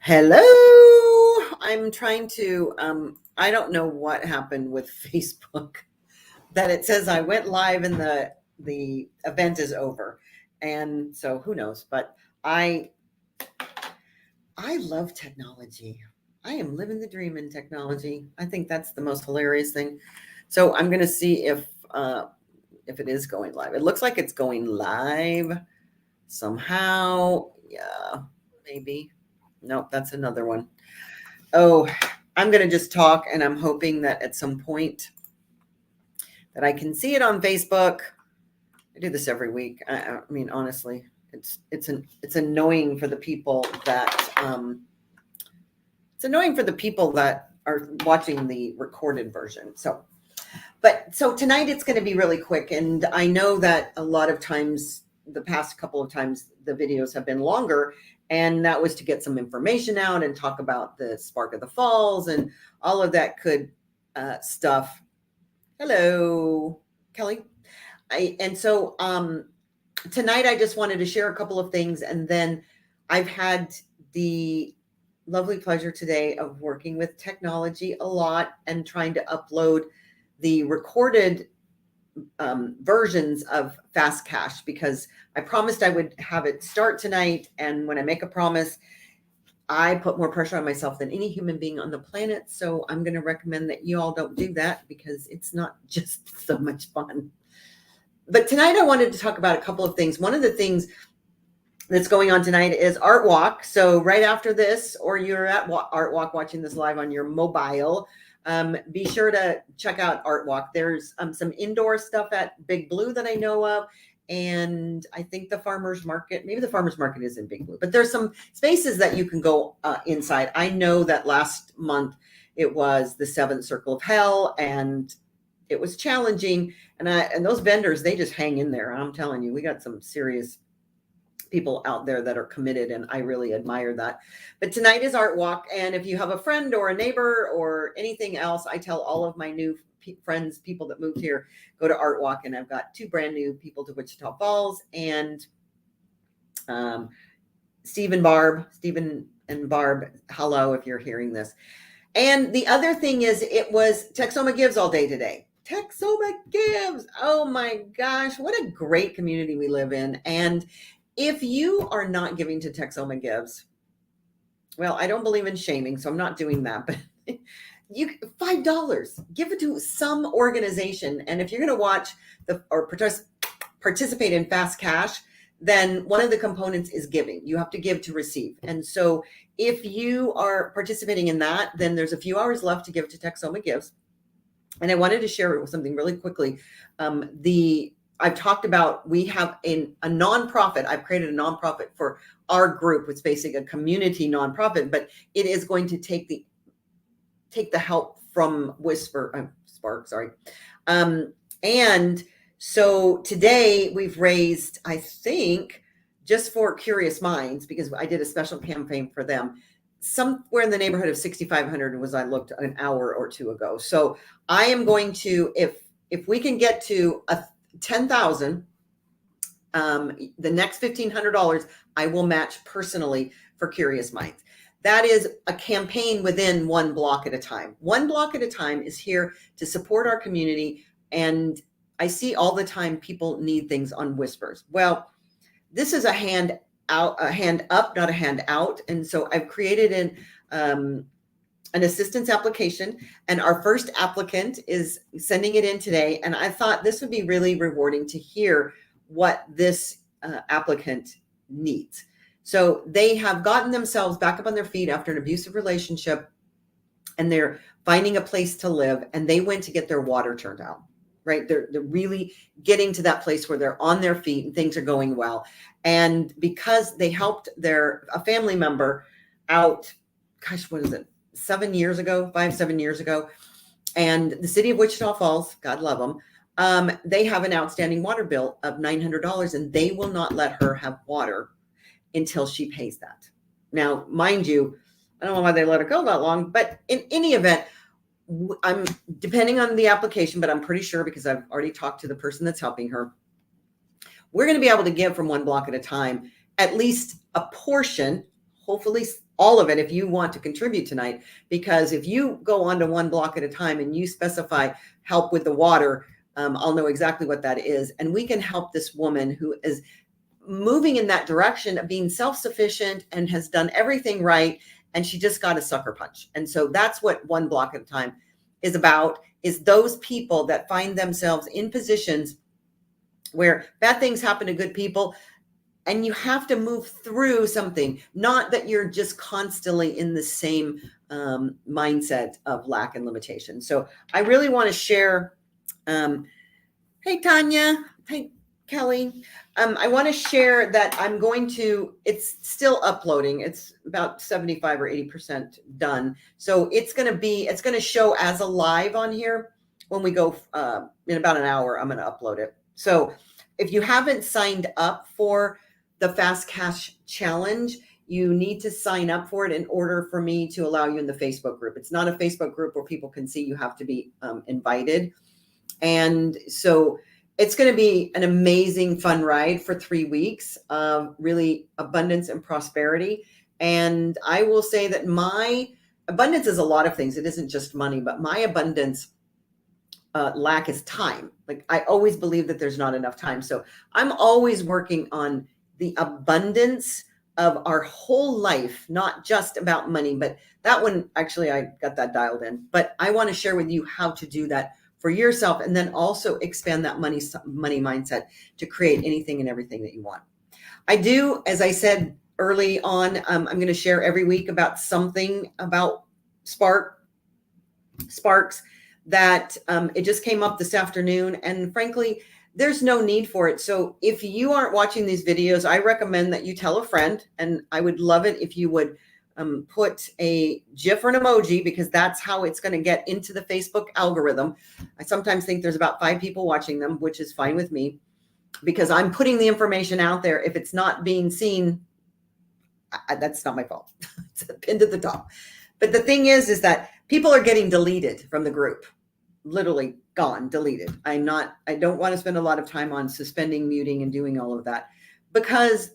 Hello. I'm trying to I don't know what happened with Facebook that it says I went live and the event is over. And so who knows, but I I love technology. I am living the dream in technology. I think that's the most hilarious thing. So I'm going to see if it is going live. It looks like it's going live somehow. Yeah, maybe. Nope, that's another one. Oh, I'm going to just talk, and I'm hoping that at some point that I can see it on Facebook. I do this every week. I mean, honestly, it's annoying for the people that it's annoying for the people that are watching the recorded version. So tonight it's going to be really quick, and I know that a lot of times, the past couple of times, the videos have been longer, and that was to get some information out and talk about the Spark of the Falls and all of that good stuff. Hello, Kelly. Tonight I just wanted to share a couple of things, and then I've had the lovely pleasure today of working with technology a lot and trying to upload the recorded versions of Fast Cash, because I promised I would have it start tonight. And when I make a promise, I put more pressure on myself than any human being on the planet. So I'm going to recommend that you all don't do that, because it's not just so much fun. But tonight I wanted to talk about a couple of things. One of the things that's going on tonight is Art Walk. So right after this, or you're at Art Walk watching this live on your mobile, be sure to check out Art Walk. There's some indoor stuff at Big Blue that I know of. And I think the farmer's market, maybe the farmer's market is in Big Blue, but there's some spaces that you can go inside. I know that last month it was the Seventh Circle of Hell, and it was challenging. And those vendors, they just hang in there. I'm telling you, we got some serious people out there that are committed, and I really admire that. But tonight is Art Walk, and if you have a friend or a neighbor or anything else, I tell all of my new friends, people that moved here, go to Art Walk. And I've got two brand new people to Wichita Falls, and Stephen and Barb, hello if you're hearing this. And the other thing is, it was Texoma Gives all day today. Texoma Gives. Oh my gosh, what a great community we live in. And if you are not giving to Texoma Gives, well, I don't believe in shaming, so I'm not doing that, but you $5, give it to some organization. And if you're going to watch or participate in Fast Cash, then one of the components is giving. You have to give to receive. And so if you are participating in that, then there's a few hours left to give to Texoma Gives. And I wanted to share something really quickly. I've talked about, we have a nonprofit. I've created a nonprofit for our group. It's basically a community nonprofit, but it is going to take the help from Spark, sorry. And so today we've raised, I think, just for Curious Minds, because I did a special campaign for them, somewhere in the neighborhood of 6,500 was, I looked an hour or two ago. So I am going to, if we can get to 10,000, the next $1,500 I will match personally for Curious Minds. That is a campaign within one block at a time. One block at a time is here to support our community. And I see all the time people need things on Whispers. Well, this is a hand up, not a hand out. And so I've created an assistance application, and our first applicant is sending it in today. And I thought this would be really rewarding to hear what this applicant needs. So they have gotten themselves back up on their feet after an abusive relationship, and they're finding a place to live, and they went to get their water turned out, right? They're really getting to that place where they're on their feet and things are going well. And because they helped a family member out, gosh, what is it? 7 years ago, 7 years ago. And the city of Wichita Falls, God love them, they have an outstanding water bill of $900, and they will not let her have water until she pays that. Now, mind you, I don't know why they let her go that long, but in any event, I'm depending on the application, but I'm pretty sure, because I've already talked to the person that's helping her, we're going to be able to give from one block at a time, at least a portion, hopefully all of it if you want to contribute tonight, because if you go on to one block at a time and you specify help with the water, I'll know exactly what that is. And we can help this woman who is moving in that direction of being self-sufficient and has done everything right. And she just got a sucker punch. And so that's what one block at a time is about, is those people that find themselves in positions where bad things happen to good people. And you have to move through something, not that you're just constantly in the same mindset of lack and limitation. So I really want to share. Hey, Tanya. Hey, Kelly. I want to share that it's still uploading. It's about 75 or 80% done. So it's going to show as a live on here when we go in about an hour. I'm going to upload it. So if you haven't signed up for the Fast Cash Challenge, you need to sign up for it in order for me to allow you in the Facebook group. It's not a Facebook group where people can see. You have to be invited. And so it's going to be an amazing fun ride for 3 weeks of really abundance and prosperity. And I will say that my abundance is a lot of things. It isn't just money, but my abundance lack is time. Like, I always believe that there's not enough time. So I'm always working on the abundance of our whole life, not just about money, but that one, actually, I got that dialed in. But I want to share with you how to do that for yourself, and then also expand that money mindset to create anything and everything that you want. I do, as I said early on, I'm going to share every week about something about sparks that it just came up this afternoon, and frankly, there's no need for it. So if you aren't watching these videos, I recommend that you tell a friend, and I would love it if you would put a GIF or an emoji, because that's how it's going to get into the Facebook algorithm. I sometimes think there's about 5 people watching them, which is fine with me, because I'm putting the information out there. If it's not being seen, that's not my fault. It's pinned at the top. But the thing is that people are getting deleted from the group. Literally gone, deleted. I don't want to spend a lot of time on suspending, muting, and doing all of that, because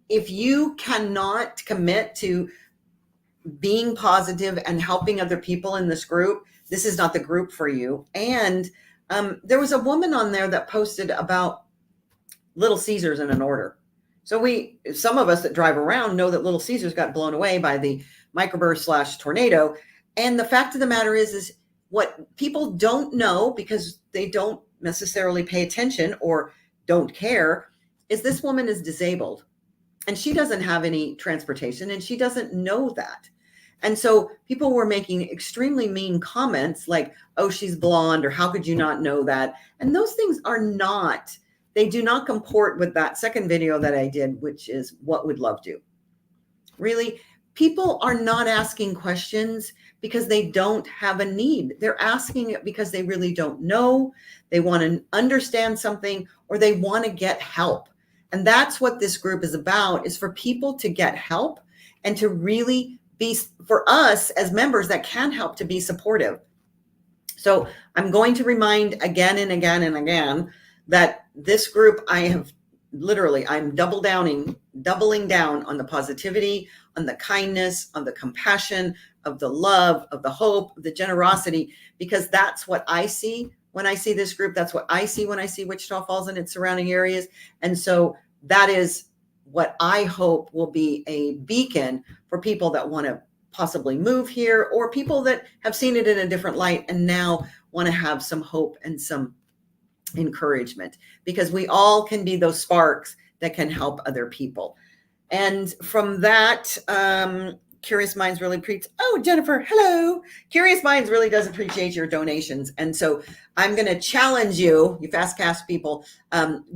if you cannot commit to being positive and helping other people in this group, this is not the group for you. And there was a woman on there that posted about Little Caesars in an order. So some of us that drive around know that Little Caesars got blown away by the microburst / tornado. And the fact of the matter is what people don't know, because they don't necessarily pay attention or don't care, is this woman is disabled and she doesn't have any transportation, and she doesn't know that. And so people were making extremely mean comments like, oh, she's blonde, or how could you not know that? And those things they do not comport with that second video that I did, which is what would love do. Really, people are not asking questions because they don't have a need. They're asking it because they really don't know. They want to understand something, or they want to get help. And that's what this group is about, is for people to get help and to really be, for us as members that can help, to be supportive. So I'm going to remind again and again and again that this group, I'm doubling down on the positivity, on the kindness, on the compassion, of the love, of the hope, of the generosity, because that's what I see when I see this group. That's what I see when I see Wichita Falls and its surrounding areas. And so that is what I hope will be a beacon for people that want to possibly move here, or people that have seen it in a different light and now want to have some hope and some encouragement, because we all can be those sparks that can help other people. And from that, Curious Minds really Jennifer, hello. Curious Minds really does appreciate your donations. And so I'm going to challenge you Fast Cash people,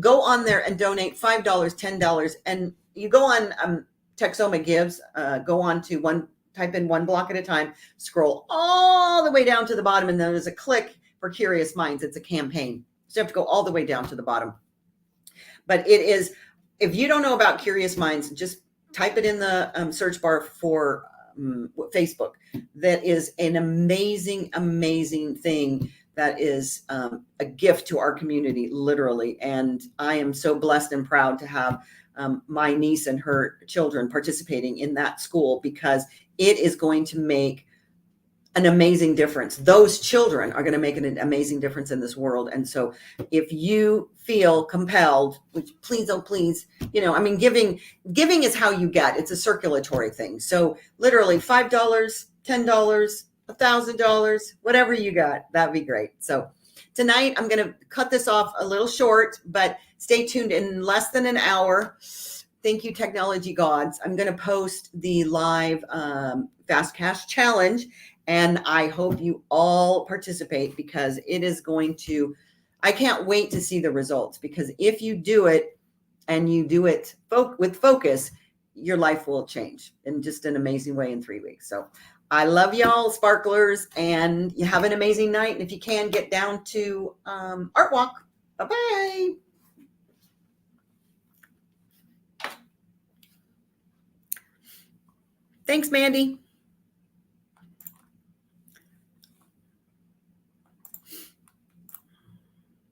go on there and donate $5, $10. And you go on Texoma Gives, go on to type in One Block at a Time, scroll all the way down to the bottom, and then there's a click for Curious Minds. It's a campaign. So you have to go all the way down to the bottom. But it is, if you don't know about Curious Minds, just type it in the search bar for Facebook. That is an amazing, amazing thing. That is a gift to our community, literally. And I am so blessed and proud to have my niece and her children participating in that school, because it is going to make an amazing difference. Those children are going to make an amazing difference in this world. And so if you feel compelled, which please, oh, please, giving is how you get, it's a circulatory thing. So literally $5, $10, $1,000, whatever you got, that'd be great. So tonight I'm going to cut this off a little short, but stay tuned. In less than an hour, thank you, technology gods, I'm going to post the live Fast Cash Challenge. And I hope you all participate, because it is going to, I can't wait to see the results, because if you do it and you do it with focus, your life will change in just an amazing way in 3 weeks. So I love y'all, sparklers, and you have an amazing night. And if you can, get down to Art Walk. Bye-bye. Thanks, Mandy.